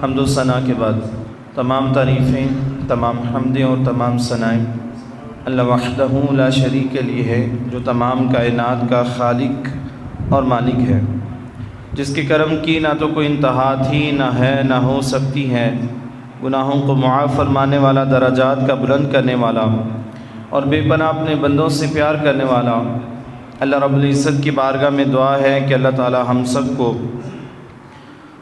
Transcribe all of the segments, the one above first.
حمد و ثنا کے بعد تمام تعریفیں، تمام حمدیں اور تمام ثنائیں اللہ وحدہ لا شریک کے لیے ہے، جو تمام کائنات کا خالق اور مالک ہے، جس کے کرم کی نہ تو کوئی انتہا تھی، نہ ہے، نہ ہو سکتی ہے، گناہوں کو معاف فرمانے والا، درجات کا بلند کرنے والا اور بے پناہ اپنے بندوں سے پیار کرنے والا اللہ رب العزت کی بارگاہ میں دعا ہے کہ اللہ تعالی ہم سب کو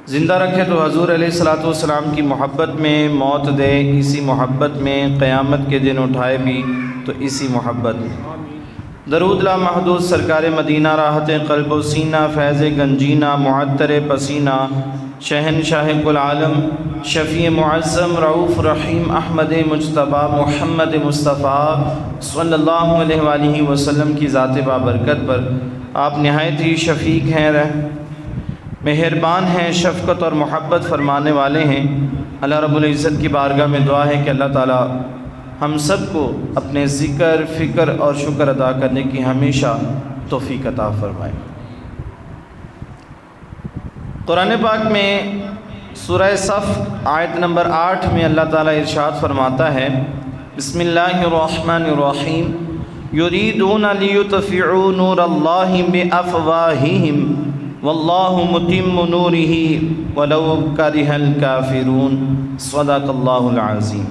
زندہ رکھے تو حضور علیہ الصلاۃ والسلام کی محبت میں موت دے، اسی محبت میں قیامت کے دن اٹھائے بھی تو اسی محبت میں۔ درود لا محدود سرکار مدینہ، راحت قلب و سینہ، فیض گنجینہ، معطر پسینہ، شہنشاہ کل عالم، شفیع معظم، رؤوف رحیم، احمد مجتبیٰ، محمد مصطفیٰ صلی اللہ علیہ وآلہ وسلم کی ذات بابرکت پر آپ نہایت ہی شفیق ہیں، مہربان ہیں، شفقت اور محبت فرمانے والے ہیں۔ اللہ رب العزت کی بارگاہ میں دعا ہے کہ اللہ تعالی ہم سب کو اپنے ذکر، فکر اور شکر ادا کرنے کی ہمیشہ توفیق عطا فرمائے۔ قرآن پاک میں سورہ صف آیت نمبر 8 میں اللہ تعالیٰ ارشاد فرماتا ہے، بسم اللہ الرحمن الرحیم، یریدون لیطفئوا نور اللہ بافواہہم واللہ متم نورہ ولو کرہ الکافرون، صدق اللہ العظیم۔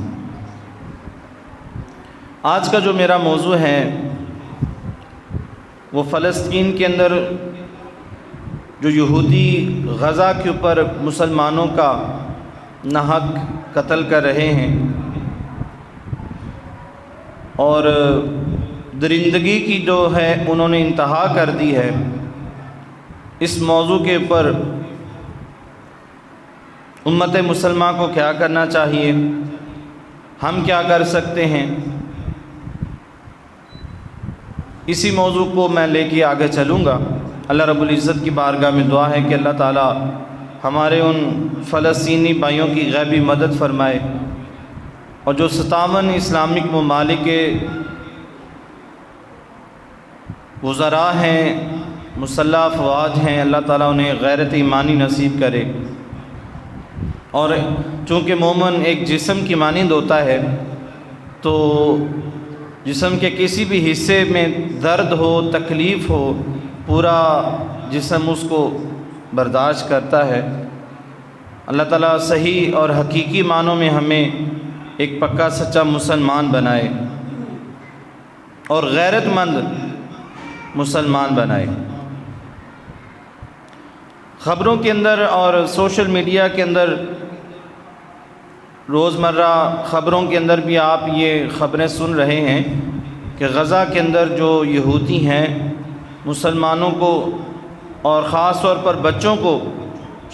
آج کا جو میرا موضوع ہے وہ فلسطین کے اندر جو یہودی غزہ کے اوپر مسلمانوں کا ناحق قتل کر رہے ہیں اور درندگی کی جو ہے انہوں نے انتہا کر دی ہے، اس موضوع کے اوپر امت مسلمہ کو کیا کرنا چاہیے، ہم کیا کر سکتے ہیں، اسی موضوع کو میں لے کے آگے چلوں گا۔ اللہ رب العزت کی بارگاہ میں دعا ہے کہ اللہ تعالی ہمارے ان فلسطینی بھائیوں کی غیبی مدد فرمائے، اور جو 57 اسلامک ممالک کے وزراء ہیں، مسلح افواج ہیں، اللہ تعالیٰ انہیں غیرت ایمانی نصیب کرے۔ اور چونکہ مومن ایک جسم کی مانند ہوتا ہے، تو جسم کے کسی بھی حصے میں درد ہو، تکلیف ہو، پورا جسم اس کو برداشت کرتا ہے۔ اللہ تعالیٰ صحیح اور حقیقی معنوں میں ہمیں ایک پکا سچا مسلمان بنائے اور غیرت مند مسلمان بنائے۔ خبروں کے اندر اور سوشل میڈیا کے اندر، روزمرہ خبروں کے اندر بھی آپ یہ خبریں سن رہے ہیں کہ غزہ کے اندر جو یہودی ہیں مسلمانوں کو اور خاص طور پر بچوں کو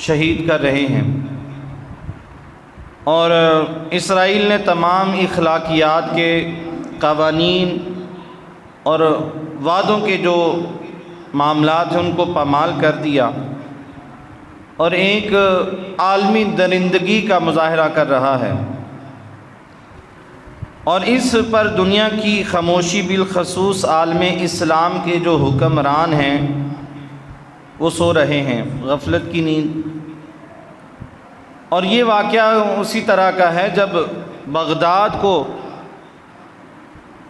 شہید کر رہے ہیں، اور اسرائیل نے تمام اخلاقیات کے قوانین اور وعدوں کے جو معاملات ہیں ان کو پامال کر دیا اور ایک عالمی درندگی کا مظاہرہ کر رہا ہے، اور اس پر دنیا کی خاموشی، بالخصوص عالم اسلام کے جو حکمران ہیں وہ سو رہے ہیں غفلت کی نیند۔ اور یہ واقعہ اسی طرح کا ہے جب بغداد کو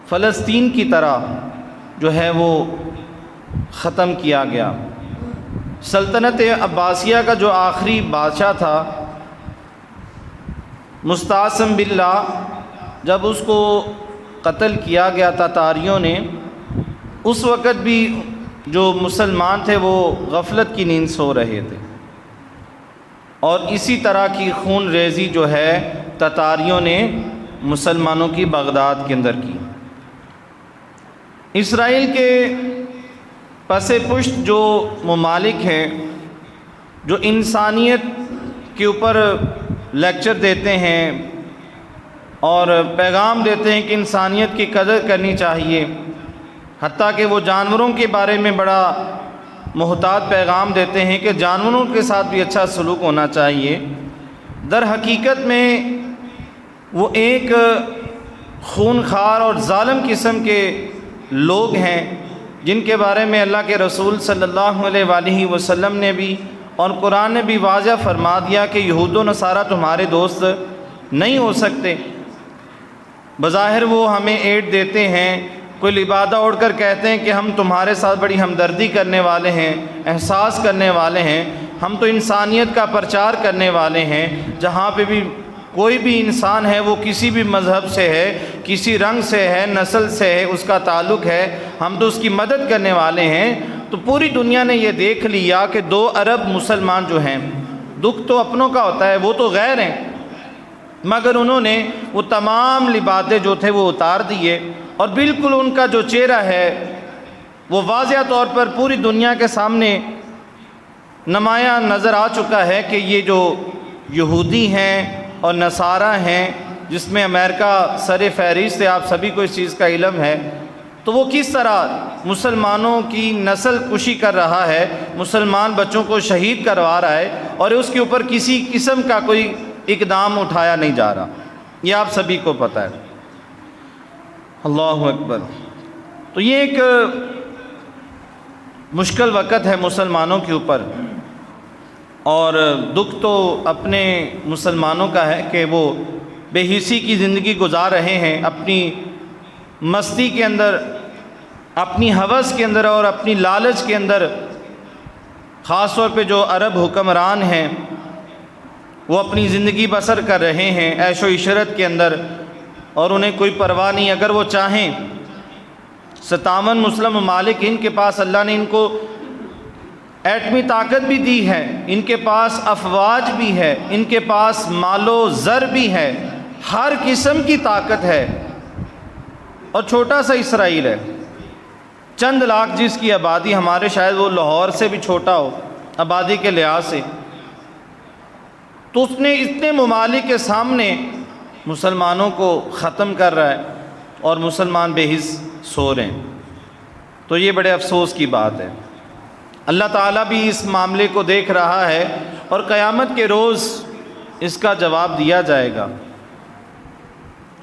فلسطین کی طرح جو ہے وہ ختم کیا گیا۔ سلطنت عباسیہ کا جو آخری بادشاہ تھا مستعصم باللہ، جب اس کو قتل کیا گیا تاتاریوں نے، اس وقت بھی جو مسلمان تھے وہ غفلت کی نیند سو رہے تھے، اور اسی طرح کی خون ریزی جو ہے تاتاریوں نے مسلمانوں کی بغداد کے اندر کی۔ اسرائیل کے پس پشت جو ممالک ہیں، جو انسانیت کے اوپر لیکچر دیتے ہیں اور پیغام دیتے ہیں کہ انسانیت کی قدر کرنی چاہیے، حتیٰ کہ وہ جانوروں کے بارے میں بڑا محتاط پیغام دیتے ہیں کہ جانوروں کے ساتھ بھی اچھا سلوک ہونا چاہیے، در حقیقت میں وہ ایک خونخوار اور ظالم قسم کے لوگ ہیں جن کے بارے میں اللہ کے رسول صلی اللہ علیہ وآلہ وسلم نے بھی اور قرآن نے بھی واضح فرما دیا کہ یہود و نصارہ تمہارے دوست نہیں ہو سکتے۔ بظاہر وہ ہمیں ایڈ دیتے ہیں، کوئی لبادہ اوڑھ کر کہتے ہیں کہ ہم تمہارے ساتھ بڑی ہمدردی کرنے والے ہیں، احساس کرنے والے ہیں، ہم تو انسانیت کا پرچار کرنے والے ہیں، جہاں پہ بھی کوئی بھی انسان ہے وہ کسی بھی مذہب سے ہے، کسی رنگ سے ہے، نسل سے ہے، اس کا تعلق ہے، ہم تو اس کی مدد کرنے والے ہیں۔ تو پوری دنیا نے یہ دیکھ لیا کہ 2 ارب مسلمان جو ہیں، دکھ تو اپنوں کا ہوتا ہے، وہ تو غیر ہیں، مگر انہوں نے وہ تمام لبادے جو تھے وہ اتار دیے، اور بالکل ان کا جو چہرہ ہے وہ واضح طور پر پوری دنیا کے سامنے نمایاں نظر آ چکا ہے کہ یہ جو یہودی ہیں اور نصارہ ہیں، جس میں امریکہ سر فہرست ہے، آپ سبھی کو اس چیز کا علم ہے، تو وہ کس طرح مسلمانوں کی نسل کشی کر رہا ہے، مسلمان بچوں کو شہید کروا رہا ہے، اور اس کے اوپر کسی قسم کا کوئی اقدام اٹھایا نہیں جا رہا، یہ آپ سبھی کو پتہ ہے۔ اللہ اکبر۔ تو یہ ایک مشکل وقت ہے مسلمانوں کے اوپر، اور دکھ تو اپنے مسلمانوں کا ہے کہ وہ بے حسی کی زندگی گزار رہے ہیں، اپنی مستی کے اندر، اپنی ہوس کے اندر اور اپنی لالچ کے اندر۔ خاص طور پہ جو عرب حکمران ہیں وہ اپنی زندگی بسر کر رہے ہیں عیش و عشرت کے اندر، اور انہیں کوئی پرواہ نہیں۔ اگر وہ چاہیں 57 مسلم ممالک، ان کے پاس اللہ نے ان کو ایٹمی طاقت بھی دی ہے، ان کے پاس افواج بھی ہے، ان کے پاس مال و زر بھی ہے، ہر قسم کی طاقت ہے، اور چھوٹا سا اسرائیل ہے، چند لاکھ جس کی آبادی، ہمارے شاید وہ لاہور سے بھی چھوٹا ہو آبادی کے لحاظ سے، تو اس نے اتنے ممالک کے سامنے مسلمانوں کو ختم کر رہا ہے، اور مسلمان بے حس سو رہے ہیں۔ تو یہ بڑے افسوس کی بات ہے۔ اللہ تعالیٰ بھی اس معاملے کو دیکھ رہا ہے، اور قیامت کے روز اس کا جواب دیا جائے گا۔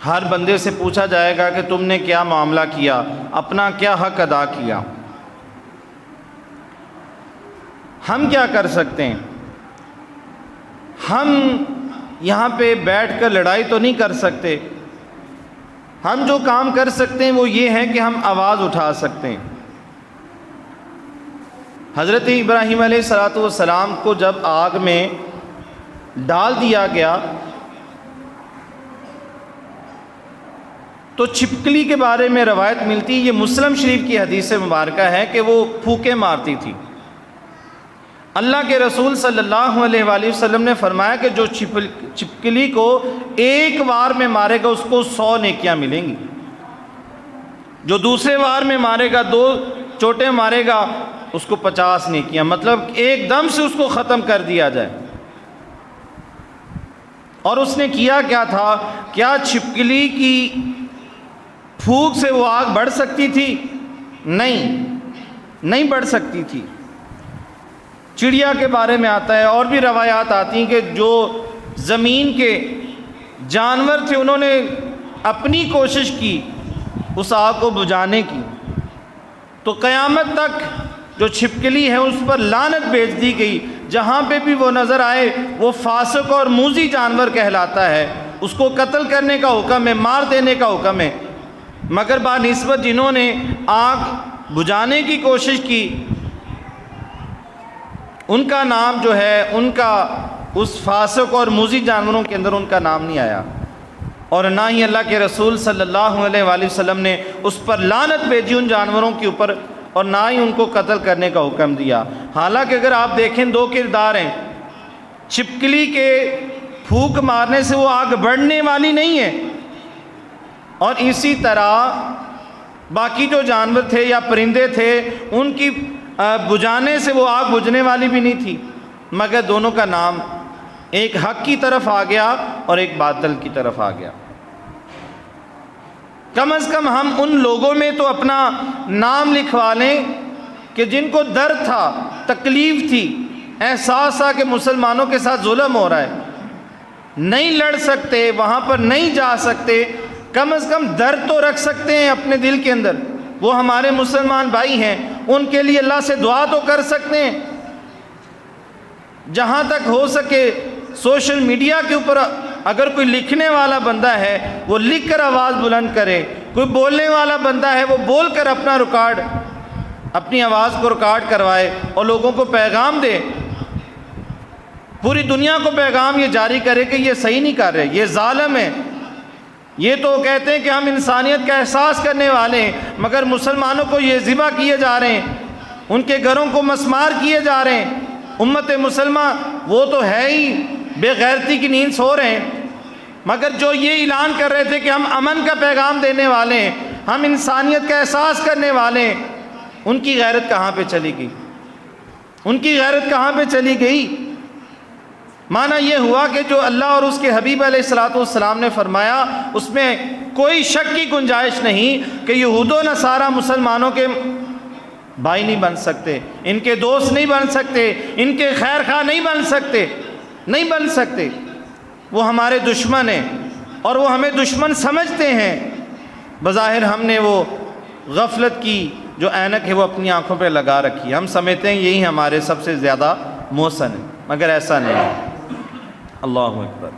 ہر بندے سے پوچھا جائے گا کہ تم نے کیا معاملہ کیا، اپنا کیا حق ادا کیا۔ ہم کیا کر سکتے ہیں؟ ہم یہاں پہ بیٹھ کر لڑائی تو نہیں کر سکتے، ہم جو کام کر سکتے ہیں وہ یہ ہے کہ ہم آواز اٹھا سکتے ہیں۔ حضرت ابراہیم علیہ السلام کو جب آگ میں ڈال دیا گیا تو چھپکلی کے بارے میں روایت ملتی، یہ مسلم شریف کی حدیث مبارکہ ہے کہ وہ پھونکے مارتی تھی۔ اللہ کے رسول صلی اللہ علیہ وآلہ وسلم نے فرمایا کہ جو چھپکلی کو ایک وار میں مارے گا اس کو 100 نیکیاں ملیں گی، جو دوسرے وار میں مارے گا، 2 چوٹے مارے گا، اس کو 50 نیکیاں، مطلب ایک دم سے اس کو ختم کر دیا جائے۔ اور اس نے کیا کیا تھا؟ کیا چھپکلی کی پھونک سے وہ آگ بڑھ سکتی تھی؟ نہیں بڑھ سکتی تھی۔ چڑیا کے بارے میں آتا ہے، اور بھی روایات آتی ہیں کہ جو زمین کے جانور تھے انہوں نے اپنی کوشش کی اس آگ کو بجھانے کی، تو قیامت تک جو چھپکلی ہے اس پر لعنت بھیج دی گئی، جہاں پہ بھی وہ نظر آئے وہ فاسق اور موذی جانور کہلاتا ہے، اس کو قتل کرنے کا حکم ہے، مار دینے کا حکم ہے۔ مگر بنسبت جنہوں نے آگ بجھانے کی کوشش کی، ان کا نام جو ہے، ان کا اس فاسق اور موذی جانوروں کے اندر ان کا نام نہیں آیا، اور نہ ہی اللہ کے رسول صلی اللہ علیہ وآلہ وسلم نے اس پر لعنت بھیجی ان جانوروں کے اوپر، اور نہ ہی ان کو قتل کرنے کا حکم دیا۔ حالانکہ اگر آپ دیکھیں 2 کردار ہیں، چھپکلی کے پھونک مارنے سے وہ آگ بڑھنے والی نہیں ہے، اور اسی طرح باقی جو جانور تھے یا پرندے تھے ان کی بجھانے سے وہ آگ بجھنے والی بھی نہیں تھی، مگر دونوں کا نام ایک حق کی طرف آ گیا اور ایک باطل کی طرف آ گیا۔ کم از کم ہم ان لوگوں میں تو اپنا نام لکھوا لیں کہ جن کو درد تھا، تکلیف تھی، احساس تھا کہ مسلمانوں کے ساتھ ظلم ہو رہا ہے، نہیں لڑ سکتے، وہاں پر نہیں جا سکتے، کم از کم درد تو رکھ سکتے ہیں اپنے دل کے اندر، وہ ہمارے مسلمان بھائی ہیں، ان کے لیے اللہ سے دعا تو کر سکتے ہیں۔ جہاں تک ہو سکے سوشل میڈیا کے اوپر اگر کوئی لکھنے والا بندہ ہے وہ لکھ کر آواز بلند کرے، کوئی بولنے والا بندہ ہے وہ بول کر اپنی آواز کو ریکارڈ کروائے اور لوگوں کو پیغام دے، پوری دنیا کو پیغام یہ جاری کرے کہ یہ صحیح نہیں کر رہے، یہ ظالم ہے۔ یہ تو کہتے ہیں کہ ہم انسانیت کا احساس کرنے والے ہیں، مگر مسلمانوں کو یہ ذبح کیے جا رہے ہیں، ان کے گھروں کو مسمار کیے جا رہے ہیں۔ امت مسلمہ وہ تو ہے ہی بے غیرتی کی نیند سو رہے ہیں، مگر جو یہ اعلان کر رہے تھے کہ ہم امن کا پیغام دینے والے ہیں، ہم انسانیت کا احساس کرنے والے ہیں، ان کی غیرت کہاں پہ چلی گئی؟ ان کی غیرت کہاں پہ چلی گئی؟ معنی یہ ہوا کہ جو اللہ اور اس کے حبیب علیہ الصلوۃ والسلام نے فرمایا اس میں کوئی شک کی گنجائش نہیں کہ یہود و نصارہ مسلمانوں کے بھائی نہیں بن سکتے، ان کے دوست نہیں بن سکتے، ان کے خیر خواہ نہیں بن سکتے، وہ ہمارے دشمن ہیں اور وہ ہمیں دشمن سمجھتے ہیں۔ بظاہر ہم نے وہ غفلت کی جو اینک ہے وہ اپنی آنکھوں پہ لگا رکھی، ہم سمجھتے ہیں یہی ہمارے سب سے زیادہ محسن ہے، مگر ایسا نہیں ہے۔ اللہ اکبر۔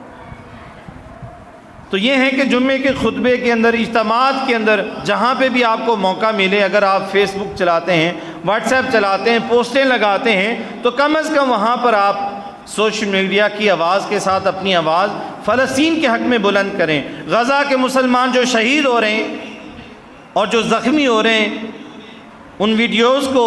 تو یہ ہے کہ جمعے کے خطبے کے اندر، اجتماعات کے اندر، جہاں پہ بھی آپ کو موقع ملے، اگر آپ فیس بک چلاتے ہیں، واٹس ایپ چلاتے ہیں، پوسٹیں لگاتے ہیں، تو کم از کم وہاں پر آپ سوشل میڈیا کی آواز کے ساتھ اپنی آواز فلسطین کے حق میں بلند کریں۔ غزہ کے مسلمان جو شہید ہو رہے ہیں اور جو زخمی ہو رہے ہیں، ان ویڈیوز کو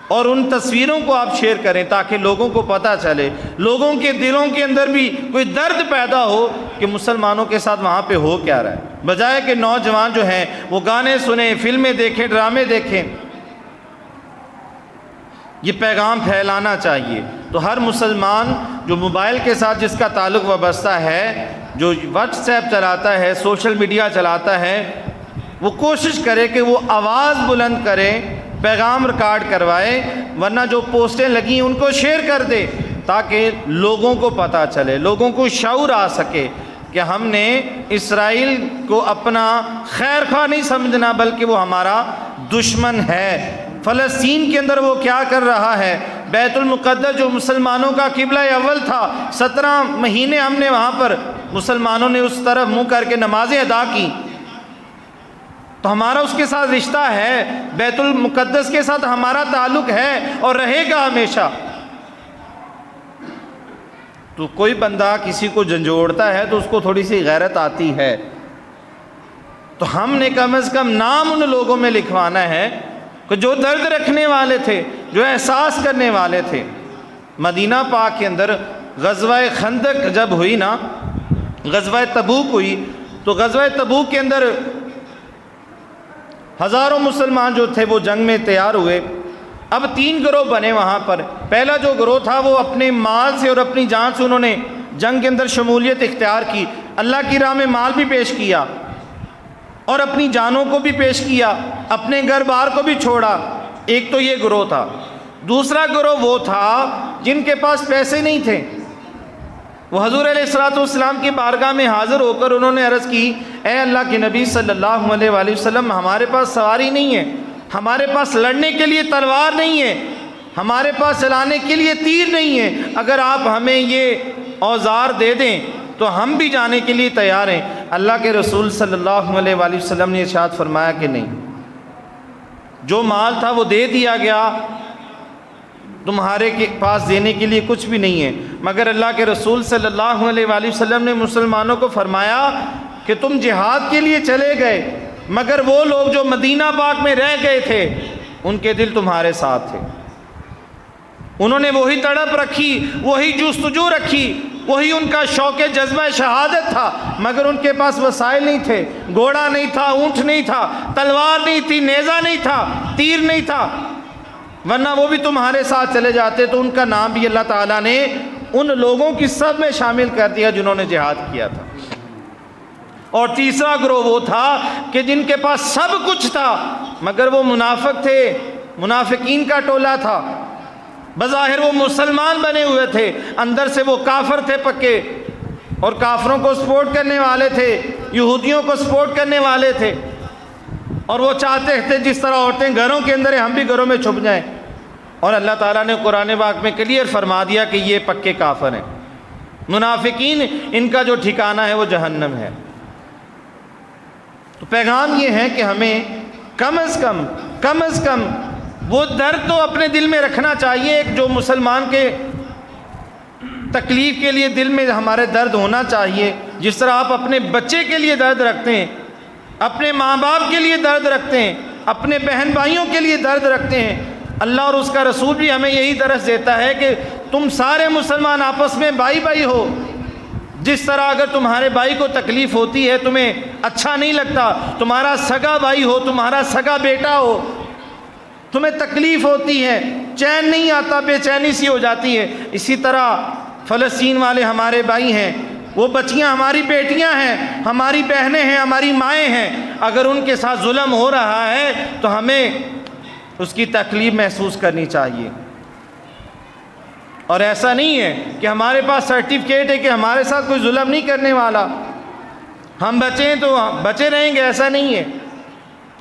اور ان تصویروں کو آپ شیئر کریں تاکہ لوگوں کو پتہ چلے، لوگوں کے دلوں کے اندر بھی کوئی درد پیدا ہو کہ مسلمانوں کے ساتھ وہاں پہ ہو کیا رہا ہے، بجائے کہ نوجوان جو ہیں وہ گانے سنیں، فلمیں دیکھیں، ڈرامے دیکھیں۔ یہ پیغام پھیلانا چاہیے۔ تو ہر مسلمان جو موبائل کے ساتھ جس کا تعلق وابستہ ہے، جو واٹس ایپ چلاتا ہے، سوشل میڈیا چلاتا ہے، وہ کوشش کرے کہ وہ آواز بلند کرے، پیغام ریکارڈ کروائے، ورنہ جو پوسٹیں لگیں ان کو شیئر کر دے تاکہ لوگوں کو پتہ چلے، لوگوں کو شعور آ سکے کہ ہم نے اسرائیل کو اپنا خیر خواہ نہیں سمجھنا بلکہ وہ ہمارا دشمن ہے۔ فلسطین کے اندر وہ کیا کر رہا ہے؟ بیت المقدس جو مسلمانوں کا قبلہ اول تھا، 17 مہینے ہم نے وہاں پر مسلمانوں نے اس طرف منہ کر کے نمازیں ادا کی، تو ہمارا اس کے ساتھ رشتہ ہے، بیت المقدس کے ساتھ ہمارا تعلق ہے اور رہے گا ہمیشہ۔ تو کوئی بندہ کسی کو جھنجھوڑتا ہے تو اس کو تھوڑی سی غیرت آتی ہے، تو ہم نے کم از کم نام ان لوگوں میں لکھوانا ہے کہ جو درد رکھنے والے تھے، جو احساس کرنے والے تھے۔ مدینہ پاک کے اندر غزوہ خندق جب ہوئی نا، غزوہ تبوک ہوئی، تو غزوہ تبوک کے اندر ہزاروں مسلمان جو تھے وہ جنگ میں تیار ہوئے۔ اب 3 گروہ بنے وہاں پر۔ پہلا جو گروہ تھا وہ اپنے مال سے اور اپنی جان سے انہوں نے جنگ کے اندر شمولیت اختیار کی، اللہ کی راہ میں مال بھی پیش کیا اور اپنی جانوں کو بھی پیش کیا، اپنے گھر بار کو بھی چھوڑا۔ ایک تو یہ گروہ تھا۔ دوسرا گروہ وہ تھا جن کے پاس پیسے نہیں تھے، وہ حضور علیہ الصلوۃ والسلام کی بارگاہ میں حاضر ہو کر انہوں نے عرض کی، اے اللہ کے نبی صلی اللہ علیہ وآلہ وسلم، ہمارے پاس سواری نہیں ہے، ہمارے پاس لڑنے کے لیے تلوار نہیں ہے، ہمارے پاس چلانے کے لیے تیر نہیں ہے، اگر آپ ہمیں یہ اوزار دے دیں تو ہم بھی جانے کے لیے تیار ہیں۔ اللہ کے رسول صلی اللہ علیہ وآلہ وسلم نے ارشاد فرمایا کہ نہیں، جو مال تھا وہ دے دیا گیا، تمہارے پاس دینے کے لیے کچھ بھی نہیں ہے۔ مگر اللہ کے رسول صلی اللہ علیہ وآلہ وسلم نے مسلمانوں کو فرمایا کہ تم جہاد کے لیے چلے گئے، مگر وہ لوگ جو مدینہ پاک میں رہ گئے تھے ان کے دل تمہارے ساتھ تھے، انہوں نے وہی تڑپ رکھی، وہی جستجو رکھی، وہی ان کا شوق جذبہ شہادت تھا، مگر ان کے پاس وسائل نہیں تھے، گھوڑا نہیں تھا، اونٹ نہیں تھا، تلوار نہیں تھی، نیزہ نہیں تھا، تیر نہیں تھا، ورنہ وہ بھی تمہارے ساتھ چلے جاتے۔ تو ان کا نام بھی اللہ تعالیٰ نے ان لوگوں کی سب میں شامل کر دیا جنہوں نے جہاد کیا تھا۔ اور تیسرا گروہ وہ تھا کہ جن کے پاس سب کچھ تھا مگر وہ منافق تھے، منافقین کا ٹولہ تھا، بظاہر وہ مسلمان بنے ہوئے تھے، اندر سے وہ کافر تھے پکے، اور کافروں کو سپورٹ کرنے والے تھے، یہودیوں کو سپورٹ کرنے والے تھے، اور وہ چاہتے تھے جس طرح عورتیں گھروں کے اندر ہیں ہم بھی گھروں میں چھپ جائیں، اور اللہ تعالیٰ نے قرآن پاک میں کلیئر فرما دیا کہ یہ پکے کافر ہیں۔ منافقین ان کا جو ٹھکانہ ہے وہ جہنم ہے۔ تو پیغام یہ ہے کہ ہمیں کم از کم وہ درد تو اپنے دل میں رکھنا چاہیے، ایک جو مسلمان کے تکلیف کے لیے دل میں ہمارے درد ہونا چاہیے، جس طرح آپ اپنے بچے کے لیے درد رکھتے ہیں، اپنے ماں باپ کے لیے درد رکھتے ہیں، اپنے بہن بھائیوں کے لیے درد رکھتے ہیں۔ اللہ اور اس کا رسول بھی ہمیں یہی درس دیتا ہے کہ تم سارے مسلمان آپس میں بھائی بھائی ہو۔ جس طرح اگر تمہارے بھائی کو تکلیف ہوتی ہے، تمہیں اچھا نہیں لگتا، تمہارا سگا بھائی ہو، تمہارا سگا بیٹا ہو، تمہیں تکلیف ہوتی ہے، چین نہیں آتا، بے چینی سی ہو جاتی ہے، اسی طرح فلسطین والے ہمارے بھائی ہیں، وہ بچیاں ہماری بیٹیاں ہیں، ہماری بہنیں ہیں، ہماری مائیں ہیں، اگر ان کے ساتھ ظلم ہو رہا ہے تو ہمیں اس کی تکلیف محسوس کرنی چاہیے۔ اور ایسا نہیں ہے کہ ہمارے پاس سرٹیفکیٹ ہے کہ ہمارے ساتھ کوئی ظلم نہیں کرنے والا، ہم بچے ہیں تو بچے رہیں گے، ایسا نہیں ہے۔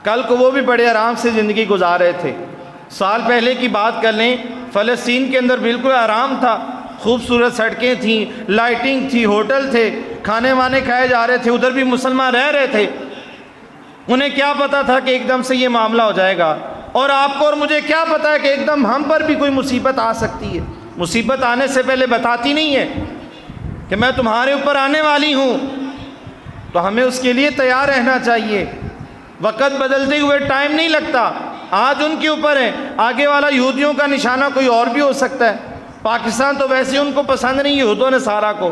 کل کو وہ بھی بڑے آرام سے زندگی گزار رہے تھے، سال پہلے کی بات کر لیں، فلسطین کے اندر بالکل آرام تھا، خوبصورت سڑکیں تھیں، لائٹنگ تھی، ہوٹل تھے، کھانے وانے کھائے جا رہے تھے، ادھر بھی مسلمان رہ رہے تھے۔ انہیں کیا پتا تھا کہ ایک دم سے یہ معاملہ ہو جائے گا، اور آپ کو اور مجھے کیا پتا ہے کہ ایک دم ہم پر بھی کوئی مصیبت آ سکتی ہے۔ مصیبت آنے سے پہلے بتاتی نہیں ہے کہ میں تمہارے اوپر آنے والی ہوں، تو ہمیں اس کے لیے تیار رہنا چاہیے۔ وقت بدلتے ہوئے ٹائم نہیں لگتا، آج ان کے اوپر ہے، آگے والا یہودیوں کا نشانہ کوئی اور بھی ہو سکتا ہے۔ پاکستان تو ویسے ان کو پسند نہیں یہودوں نے سارا کو،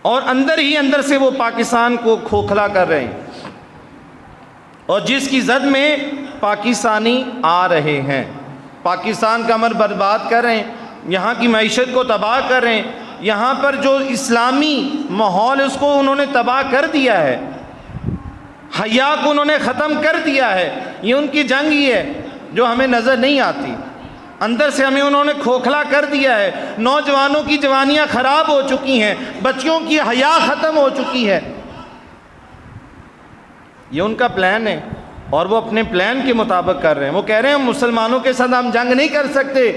اور اندر ہی اندر سے وہ پاکستان کو کھوکھلا کر رہے ہیں، اور جس کی زد میں پاکستانی آ رہے ہیں، پاکستان کا عمر برباد کر رہے ہیں، یہاں کی معیشت کو تباہ کر رہے ہیں، یہاں پر جو اسلامی ماحول اس کو انہوں نے تباہ کر دیا ہے، حیا کو انہوں نے ختم کر دیا ہے۔ یہ ان کی جنگ ہی ہے جو ہمیں نظر نہیں آتی، اندر سے ہمیں انہوں نے کھوکھلا کر دیا ہے۔ نوجوانوں کی جوانیاں خراب ہو چکی ہیں، بچیوں کی حیا ختم ہو چکی ہے۔ یہ ان کا پلان ہے، اور وہ اپنے پلان کے مطابق کر رہے ہیں۔ وہ کہہ رہے ہیں مسلمانوں کے ساتھ ہم جنگ نہیں کر سکتے،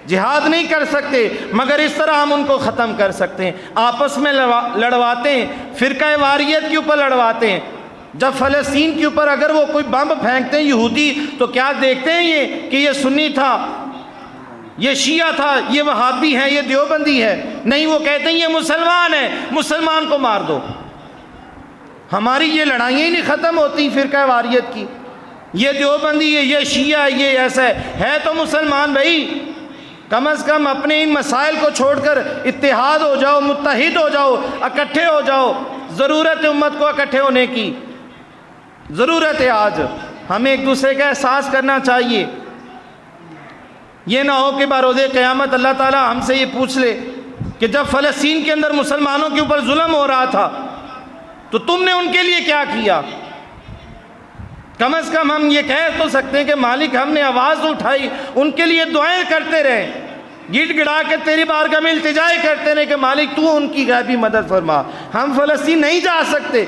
جہاد نہیں کر سکتے، مگر اس طرح ہم ان کو ختم کر سکتے ہیں۔ آپس میں لڑواتے ہیں، فرقہ واریت کے اوپر لڑواتے ہیں۔ جب فلسطین کے اوپر اگر وہ کوئی بم پھینکتے ہیں یہودی، تو کیا دیکھتے ہیں یہ کہ یہ سنی تھا، یہ شیعہ تھا، یہ وہابی ہے، یہ دیوبندی ہے؟ نہیں، وہ کہتے ہیں یہ مسلمان ہے، مسلمان کو مار دو۔ ہماری یہ لڑائیاں ہی نہیں ختم ہوتی فرقہ واریت کی، یہ دیوبندی ہے، یہ شیعہ ہے، یہ ایسا ہے تو مسلمان بھائی، کم از کم اپنے ان مسائل کو چھوڑ کر اتحاد ہو جاؤ، متحد ہو جاؤ، اکٹھے ہو جاؤ۔ ضرورت ہے امت کو اکٹھے ہونے کی، ضرورت ہے۔ آج ہمیں ایک دوسرے کا احساس کرنا چاہیے۔ یہ نہ ہو کہ بروز قیامت اللہ تعالیٰ ہم سے یہ پوچھ لے کہ جب فلسطین کے اندر مسلمانوں کے اوپر ظلم ہو رہا تھا تو تم نے ان کے لیے کیا کیا؟ کم از کم ہم یہ کہہ تو سکتے ہیں کہ مالک ہم نے آواز اٹھائی، ان کے لیے دعائیں کرتے رہے، گڑ گڑا کے تیری بارگاہ میں التجائے کرتے رہے کہ مالک تو ان کی غیبی مدد فرما۔ ہم فلسطین نہیں جا سکتے،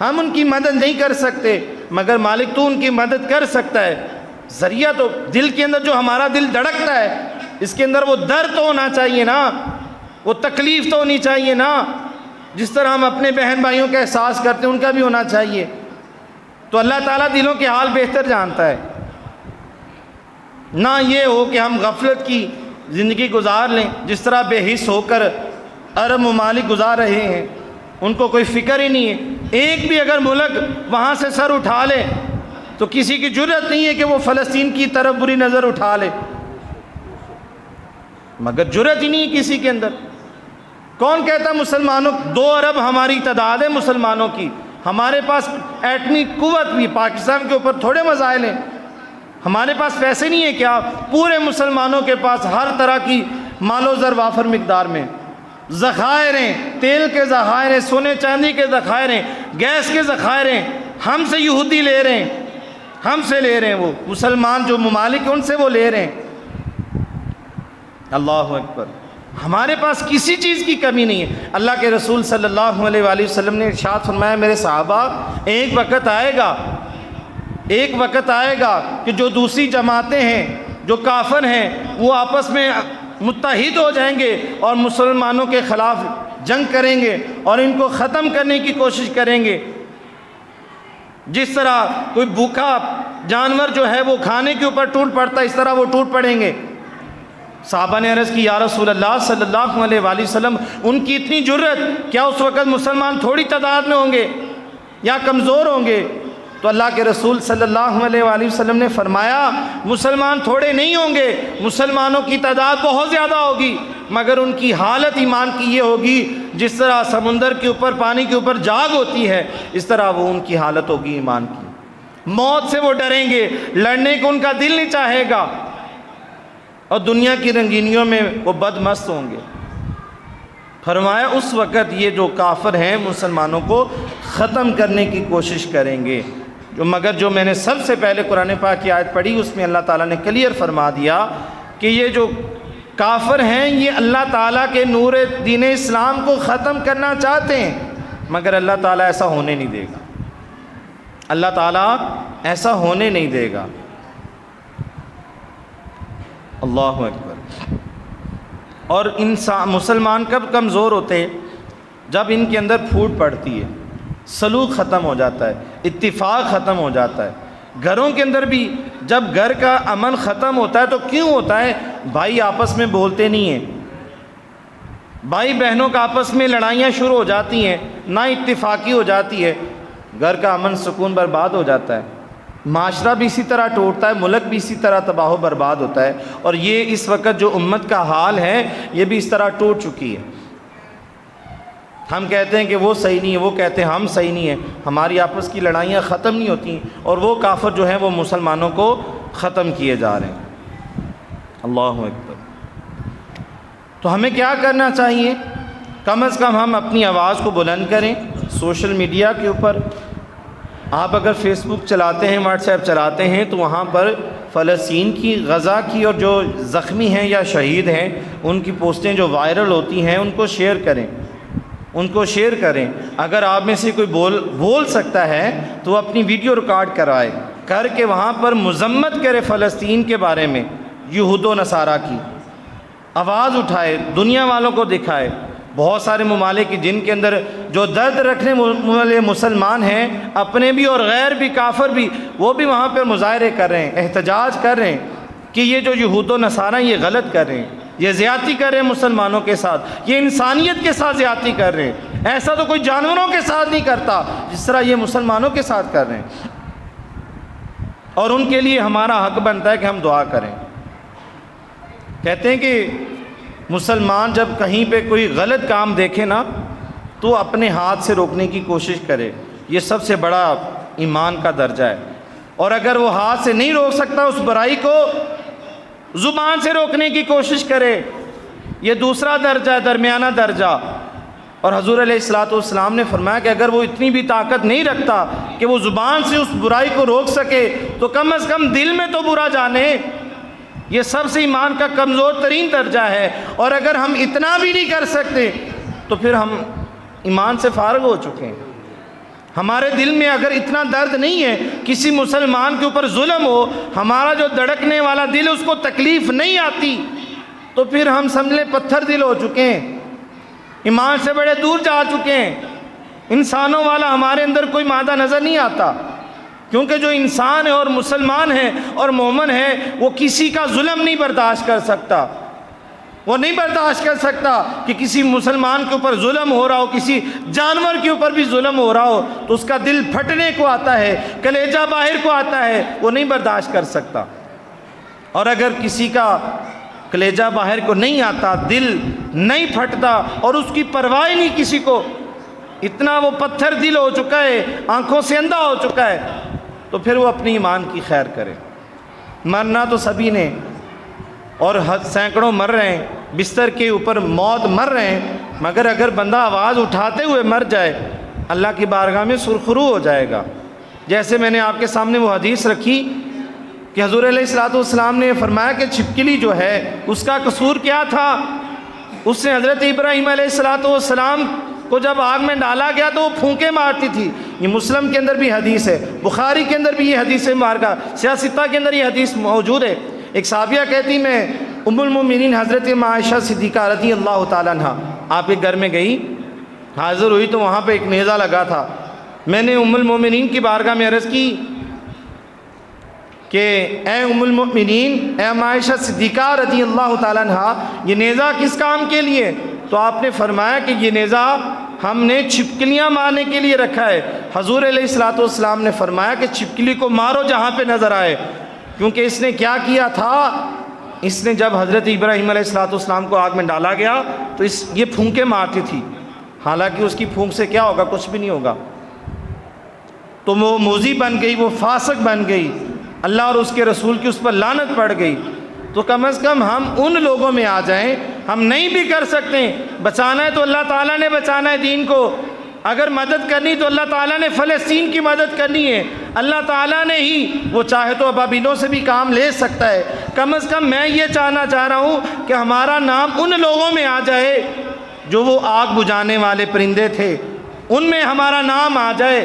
ہم ان کی مدد نہیں کر سکتے، مگر مالک تو ان کی مدد کر سکتا ہے۔ ذریعہ تو دل کے اندر جو ہمارا دل دھڑکتا ہے، اس کے اندر وہ درد تو ہونا چاہیے نا، وہ تکلیف تو ہونی چاہیے نا، جس طرح ہم اپنے بہن بھائیوں کا احساس کرتے ہیں ان کا بھی ہونا چاہیے۔ تو اللہ تعالیٰ دلوں کے حال بہتر جانتا ہے۔ نہ یہ ہو کہ ہم غفلت کی زندگی گزار لیں، جس طرح بے حس ہو کر عرب ممالک گزار رہے ہیں، ان کو کوئی فکر ہی نہیں ہے۔ ایک بھی اگر ملک وہاں سے سر اٹھا لے تو کسی کی جرت نہیں ہے کہ وہ فلسطین کی طرف بری نظر اٹھا لے، مگر جرت ہی نہیں ہے کسی کے اندر۔ کون کہتا مسلمانوں 2 ارب ہماری تعداد ہے مسلمانوں کی، ہمارے پاس ایٹمی قوت بھی، پاکستان کے اوپر تھوڑے مسائل ہیں، ہمارے پاس پیسے نہیں ہیں کیا؟ پورے مسلمانوں کے پاس ہر طرح کی مال و زر وافر مقدار میں ذخائر ہیں، تیل کے ذخائر ہیں، سونے چاندی کے ذخائر ہیں، گیس کے ذخائر ہیں۔ ہم سے یہودی لے رہے ہیں، ہم سے لے رہے ہیں، وہ مسلمان جو ممالک ہیں ان سے وہ لے رہے ہیں۔ اللہ اکبر، ہمارے پاس کسی چیز کی کمی نہیں ہے۔ اللہ کے رسول صلی اللہ علیہ وآلہ وسلم نے ارشاد فرمایا، میرے صحابہ ایک وقت آئے گا ایک وقت آئے گا کہ جو دوسری جماعتیں ہیں، جو کافر ہیں، وہ آپس میں متحد ہو جائیں گے اور مسلمانوں کے خلاف جنگ کریں گے اور ان کو ختم کرنے کی کوشش کریں گے۔ جس طرح کوئی بھوکا جانور جو ہے وہ کھانے کے اوپر ٹوٹ پڑتا ہے، اس طرح وہ ٹوٹ پڑیں گے۔ صحابہ نے عرض کی یا رسول اللہ صلی اللہ علیہ وآلہ وسلم، ان کی اتنی جرأت، کیا اس وقت مسلمان تھوڑی تعداد میں ہوں گے یا کمزور ہوں گے؟ تو اللہ کے رسول صلی اللہ علیہ وآلہ وسلم نے فرمایا مسلمان تھوڑے نہیں ہوں گے، مسلمانوں کی تعداد بہت زیادہ ہوگی، مگر ان کی حالت ایمان کی یہ ہوگی جس طرح سمندر کے اوپر پانی کے اوپر جاگ ہوتی ہے، اس طرح وہ ان کی حالت ہوگی ایمان کی۔ موت سے وہ ڈریں گے، لڑنے کو ان کا دل نہیں چاہے گا، اور دنیا کی رنگینیوں میں وہ بد مست ہوں گے۔ فرمایا اس وقت یہ جو کافر ہیں مسلمانوں کو ختم کرنے کی کوشش کریں گے۔ مگر جو میں نے سب سے پہلے قرآن پاک کی آیت پڑھی، اس میں اللہ تعالیٰ نے کلیئر فرما دیا کہ یہ جو کافر ہیں یہ اللہ تعالیٰ کے نور دین اسلام کو ختم کرنا چاہتے ہیں، مگر اللہ تعالیٰ ایسا ہونے نہیں دے گا، اللہ تعالیٰ ایسا ہونے نہیں دے گا۔ اللہ اکبر۔ اور انسان مسلمان کب کمزور ہوتے ہیں؟ جب ان کے اندر پھوٹ پڑتی ہے، سلوک ختم ہو جاتا ہے، اتفاق ختم ہو جاتا ہے۔ گھروں کے اندر بھی جب گھر کا امن ختم ہوتا ہے تو کیوں ہوتا ہے؟ بھائی آپس میں بولتے نہیں ہیں، بھائی بہنوں کا آپس میں لڑائیاں شروع ہو جاتی ہیں، نا اتفاقی ہو جاتی ہے، گھر کا امن سکون برباد ہو جاتا ہے، معاشرہ بھی اسی طرح ٹوٹتا ہے، ملک بھی اسی طرح تباہ و برباد ہوتا ہے۔ اور یہ اس وقت جو امت کا حال ہے یہ بھی اس طرح ٹوٹ چکی ہے۔ ہم کہتے ہیں کہ وہ صحیح نہیں ہے، وہ کہتے ہیں ہم صحیح نہیں ہیں، ہماری آپس کی لڑائیاں ختم نہیں ہوتی ہیں، اور وہ کافر جو ہیں وہ مسلمانوں کو ختم کیے جا رہے ہیں۔ اللہ اکبر۔ تو ہمیں کیا کرنا چاہیے؟ کم از کم ہم اپنی آواز کو بلند کریں سوشل میڈیا کے اوپر۔ آپ اگر فیس بک چلاتے ہیں، واٹس ایپ چلاتے ہیں، تو وہاں پر فلسطین کی، غزہ کی، اور جو زخمی ہیں یا شہید ہیں ان کی پوسٹیں جو وائرل ہوتی ہیں ان کو شیئر کریں، ان کو شیئر کریں۔ اگر آپ میں سے کوئی بول سکتا ہے تو اپنی ویڈیو ریکارڈ کرائے، کر کے وہاں پر مذمت کرے فلسطین کے بارے میں، یہود و نصارہ کی، آواز اٹھائے، دنیا والوں کو دکھائے۔ بہت سارے ممالک جن کے اندر جو درد رکھنے والے مسلمان ہیں، اپنے بھی اور غیر بھی، کافر بھی، وہ بھی وہاں پر مظاہرے کر رہے ہیں، احتجاج کر رہے ہیں کہ یہ جو یہود و نصارہ یہ غلط کر رہے ہیں، یہ زیادتی کر رہے ہیں مسلمانوں کے ساتھ، یہ انسانیت کے ساتھ زیادتی کر رہے ہیں۔ ایسا تو کوئی جانوروں کے ساتھ نہیں کرتا جس طرح یہ مسلمانوں کے ساتھ کر رہے ہیں، اور ان کے لیے ہمارا حق بنتا ہے کہ ہم دعا کریں۔ کہتے ہیں کہ مسلمان جب کہیں پہ کوئی غلط کام دیکھے نا تو اپنے ہاتھ سے روکنے کی کوشش کرے، یہ سب سے بڑا ایمان کا درجہ ہے۔ اور اگر وہ ہاتھ سے نہیں روک سکتا اس برائی کو، زبان سے روکنے کی کوشش کرے، یہ دوسرا درجہ ہے، درمیانہ درجہ۔ اور حضور علیہ الصلوۃ والسلام نے فرمایا کہ اگر وہ اتنی بھی طاقت نہیں رکھتا کہ وہ زبان سے اس برائی کو روک سکے تو کم از کم دل میں تو برا جانے۔ یہ سب سے ایمان کا کمزور ترین درجہ ہے، اور اگر ہم اتنا بھی نہیں کر سکتے تو پھر ہم ایمان سے فارغ ہو چکے ہیں۔ ہمارے دل میں اگر اتنا درد نہیں ہے، کسی مسلمان کے اوپر ظلم ہو، ہمارا جو دھڑکنے والا دل اس کو تکلیف نہیں آتی، تو پھر ہم سمجھ لیں پتھر دل ہو چکے ہیں، ایمان سے بڑے دور جا چکے ہیں۔ انسانوں والا ہمارے اندر کوئی مادہ نظر نہیں آتا، کیونکہ جو انسان ہے اور مسلمان ہے اور مومن ہے وہ کسی کا ظلم نہیں برداشت کر سکتا، وہ نہیں برداشت کر سکتا کہ کسی مسلمان کے اوپر ظلم ہو رہا ہو، کسی جانور کے اوپر بھی ظلم ہو رہا ہو تو اس کا دل پھٹنے کو آتا ہے، کلیجہ باہر کو آتا ہے، وہ نہیں برداشت کر سکتا۔ اور اگر کسی کا کلیجہ باہر کو نہیں آتا، دل نہیں پھٹتا اور اس کی پرواہ نہیں کسی کو، اتنا وہ پتھر دل ہو چکا ہے، آنکھوں سے اندھا ہو چکا ہے، تو پھر وہ اپنی ایمان کی خیر کرے۔ مرنا تو سبھی نے، اور سینکڑوں مر رہے ہیں، بستر کے اوپر موت مر رہے ہیں، مگر اگر بندہ آواز اٹھاتے ہوئے مر جائے اللہ کی بارگاہ میں سرخرو ہو جائے گا۔ جیسے میں نے آپ کے سامنے وہ حدیث رکھی کہ حضور علیہ الصلوۃ والسلام نے فرمایا کہ چھپکلی جو ہے اس کا قصور کیا تھا؟ اس نے حضرت ابراہیم علیہ الصلوۃ والسلام کو جب آگ میں ڈالا گیا تو وہ پھونکے مارتی تھی، یہ مسلم کے اندر بھی حدیث ہے، بخاری کے اندر بھی یہ حدیث مبارکہ، سیاستہ کے اندر یہ حدیث موجود ہے۔ ایک صحابیہ کہتی میں ام المومنین حضرت عائشہ صدیقہ رضی اللہ تعالیٰ عنہ آپ کے گھر میں گئی، حاضر ہوئی تو وہاں پہ ایک نیزہ لگا تھا۔ میں نے ام المومنین کی بارگاہ میں عرض کی کہ اے ام المؤمنین، اے عائشہ صدیقہ رضی اللہ تعالیٰ عنہ، یہ نیزہ کس کام کے لیے؟ تو آپ نے فرمایا کہ یہ نیزہ ہم نے چھپکلیاں مارنے کے لیے رکھا ہے۔ حضور علیہ الصلوۃ والسلام نے فرمایا کہ چھپکلی کو مارو جہاں پہ نظر آئے، کیونکہ اس نے کیا کیا تھا، اس نے جب حضرت ابراہیم علیہ الصلوۃ والسلام کو آگ میں ڈالا گیا تو یہ پھونکے مارتی تھی، حالانکہ اس کی پھونک سے کیا ہوگا، کچھ بھی نہیں ہوگا۔ تو وہ موذی بن گئی، وہ فاسق بن گئی، اللہ اور اس کے رسول کی اس پر لعنت پڑ گئی۔ تو کم از کم ہم ان لوگوں میں آ جائیں، ہم نہیں بھی کر سکتے، بچانا ہے تو اللہ تعالیٰ نے بچانا ہے دین کو، اگر مدد کرنی تو اللہ تعالیٰ نے فلسطین کی مدد کرنی ہے، اللہ تعالیٰ نے ہی، وہ چاہے تو ابابیلوں سے بھی کام لے سکتا ہے۔ کم از کم میں یہ چاہنا چاہ رہا ہوں کہ ہمارا نام ان لوگوں میں آ جائے جو وہ آگ بجھانے والے پرندے تھے، ان میں ہمارا نام آ جائے،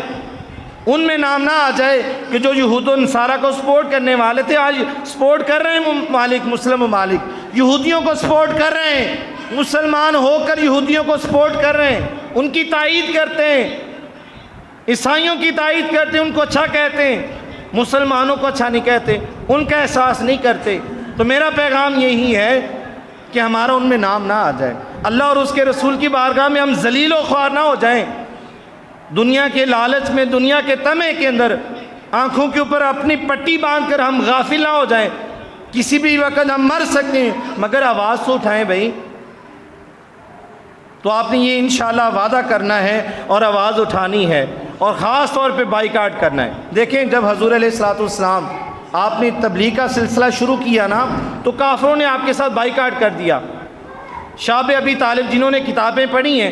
ان میں نام نہ آ جائے کہ جو یہود و نصارہ کو سپورٹ کرنے والے تھے آج سپورٹ کر رہے ہیں ممالک، مسلم ممالک یہودیوں کو سپورٹ کر رہے ہیں، مسلمان ہو کر یہودیوں کو سپورٹ کر رہے ہیں، ان کی تائید کرتے ہیں، عیسائیوں کی تائید کرتے ہیں، ان کو اچھا کہتے ہیں، مسلمانوں کو اچھا نہیں کہتے، ان کا احساس نہیں کرتے۔ تو میرا پیغام یہی ہے کہ ہمارا ان میں نام نہ آ جائے، اللہ اور اس کے رسول کی بارگاہ میں ہم ذلیل و خوار نہ ہو جائیں، دنیا کے لالچ میں، دنیا کے طمع کے اندر آنکھوں کے اوپر اپنی پٹی باندھ کر ہم غافل نہ ہو جائیں۔ کسی بھی وقت ہم مر سکتے ہیں، مگر آواز تو اٹھائیں بھائی۔ تو آپ نے یہ انشاءاللہ وعدہ کرنا ہے اور آواز اٹھانی ہے، اور خاص طور پہ بائیکاٹ کرنا ہے۔ دیکھیں جب حضور علیہ الصلوۃ والسلام آپ نے تبلیغ کا سلسلہ شروع کیا نا، تو کافروں نے آپ کے ساتھ بائیکاٹ کر دیا۔ شعب ابی طالب جنہوں نے کتابیں پڑھی ہیں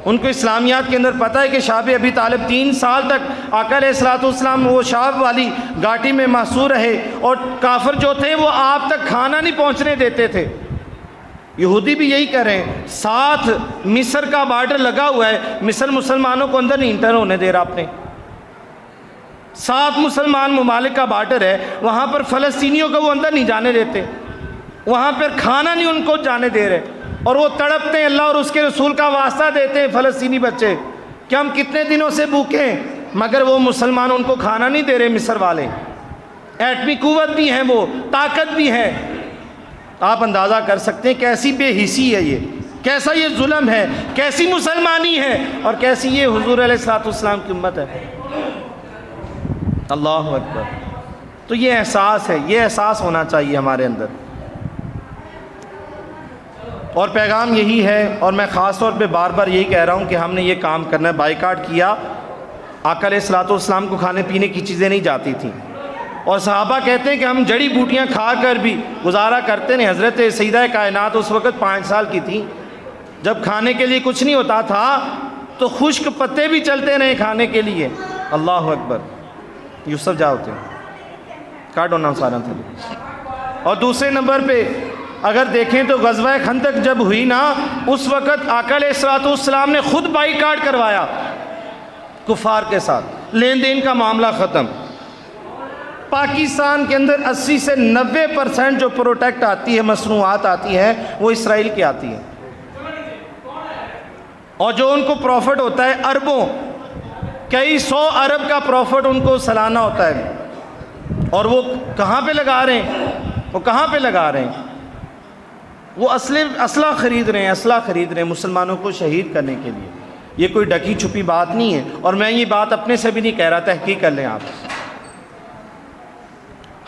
ان کو اسلامیات کے اندر پتہ ہے کہ شعب ابی طالب 3 سال تک آقا علیہ الصلوۃ والسلام وہ شعب والی گھاٹی میں محصور رہے، اور کافر جو تھے وہ آپ تک کھانا نہیں پہنچنے دیتے تھے۔ یہودی بھی یہی کر رہے ہیں، ساتھ مصر کا بارڈر لگا ہوا ہے، مصر مسلمانوں کو اندر نہیں انٹر ہونے دے رہا اپنے، ساتھ مسلمان ممالک کا بارڈر ہے، وہاں پر فلسطینیوں کو وہ اندر نہیں جانے دیتے، وہاں پر کھانا نہیں ان کو جانے دے رہے، اور وہ تڑپتے ہیں، اللہ اور اس کے رسول کا واسطہ دیتے ہیں فلسطینی بچے کہ ہم کتنے دنوں سے بھوکے ہیں، مگر وہ مسلمان ان کو کھانا نہیں دے رہے۔ مصر والے ایٹمی قوت بھی ہیں، وہ طاقت بھی ہے۔ آپ اندازہ کر سکتے ہیں کیسی بے حسی ہے، یہ کیسا یہ ظلم ہے، کیسی مسلمانی ہے، اور کیسی یہ حضور علیہ الصلوۃ والسلام کی امت ہے۔ اللہ اکبر۔ تو یہ احساس ہے، یہ احساس ہونا چاہیے ہمارے اندر، اور پیغام یہی ہے، اور میں خاص طور پہ بار بار یہی کہہ رہا ہوں کہ ہم نے یہ کام کرنا ہے۔ بائیکاٹ کیا، آقا علیہ الصلوۃ والسلام کو کھانے پینے کی چیزیں نہیں جاتی تھیں، اور صحابہ کہتے ہیں کہ ہم جڑی بوٹیاں کھا کر بھی گزارا کرتے ہیں۔ حضرت سیدہ کائنات اس وقت 5 سال کی تھی، جب کھانے کے لیے کچھ نہیں ہوتا تھا تو خشک پتے بھی چلتے رہے کھانے کے لیے۔ اللہ اکبر۔ یوسف جا ہوتے ہیں، کاٹو نام سارا تھا۔ اور دوسرے نمبر پہ اگر دیکھیں تو غزوہ خندق جب ہوئی نا، اس وقت آقا علیہ الصلوۃ والسلام نے خود بائیکاٹ کروایا کفار کے ساتھ، لین دین کا معاملہ ختم۔ پاکستان کے اندر 80 سے 90% جو پروڈکٹ آتی ہے، مصنوعات آتی ہے، وہ اسرائیل کی آتی ہے، اور جو ان کو پروفٹ ہوتا ہے اربوں، کئی 100 ارب کا پروفٹ ان کو سالانہ ہوتا ہے، اور وہ کہاں پہ لگا رہے ہیں، وہ کہاں پہ لگا رہے ہیں، وہ اسلحہ خرید رہے ہیں، اسلحہ خرید رہے ہیں مسلمانوں کو شہید کرنے کے لیے۔ یہ کوئی ڈکی چھپی بات نہیں ہے، اور میں یہ بات اپنے سے بھی نہیں کہہ رہا، تحقیق کر لیں آپ۔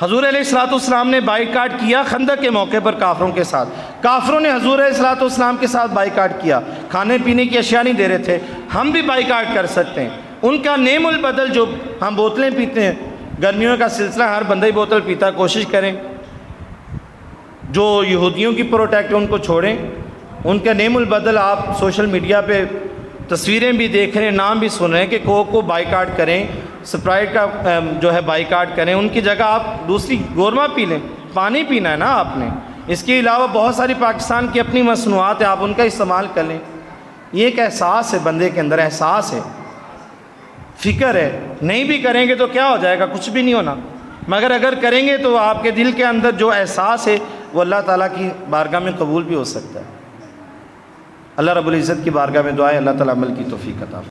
حضور علیہ الصلوۃ والسلام نے بائیکاٹ کیا خندق کے موقع پر کافروں کے ساتھ، کافروں نے حضور علیہ الصلوۃ والسلام کے ساتھ بائیکاٹ کیا، کھانے پینے کی اشیاء نہیں دے رہے تھے۔ ہم بھی بائیکاٹ کر سکتے ہیں، ان کا نیم البدل، جو ہم بوتلیں پیتے ہیں، گرمیوں کا سلسلہ، ہر بندہ ہی بوتل پیتا، کوشش کریں جو یہودیوں کی پروڈکٹ ان کو چھوڑیں، ان کا نیم البدل آپ سوشل میڈیا پہ تصویریں بھی دیکھ رہے ہیں، نام بھی سن رہے ہیں کہ کوک کو بائیکاٹ کریں، سپرائٹ کا جو ہے بائیکاٹ کریں، ان کی جگہ آپ دوسری گورما پی لیں، پانی پینا ہے نا آپ نے۔ اس کے علاوہ بہت ساری پاکستان کی اپنی مصنوعات ہیں، آپ ان کا استعمال کر لیں۔ یہ ایک احساس ہے، بندے کے اندر احساس ہے۔ فکر ہے، نہیں بھی کریں گے تو کیا ہو جائے گا؟ کچھ بھی نہیں ہونا، مگر اگر کریں گے تو آپ کے دل کے اندر جو احساس ہے وہ اللہ تعالیٰ کی بارگاہ میں قبول بھی ہو سکتا ہے۔ اللہ رب العزت کی بارگاہ میں دعائیں اللہ تعالیٰ عمل کی توفیق عطا فرمائے۔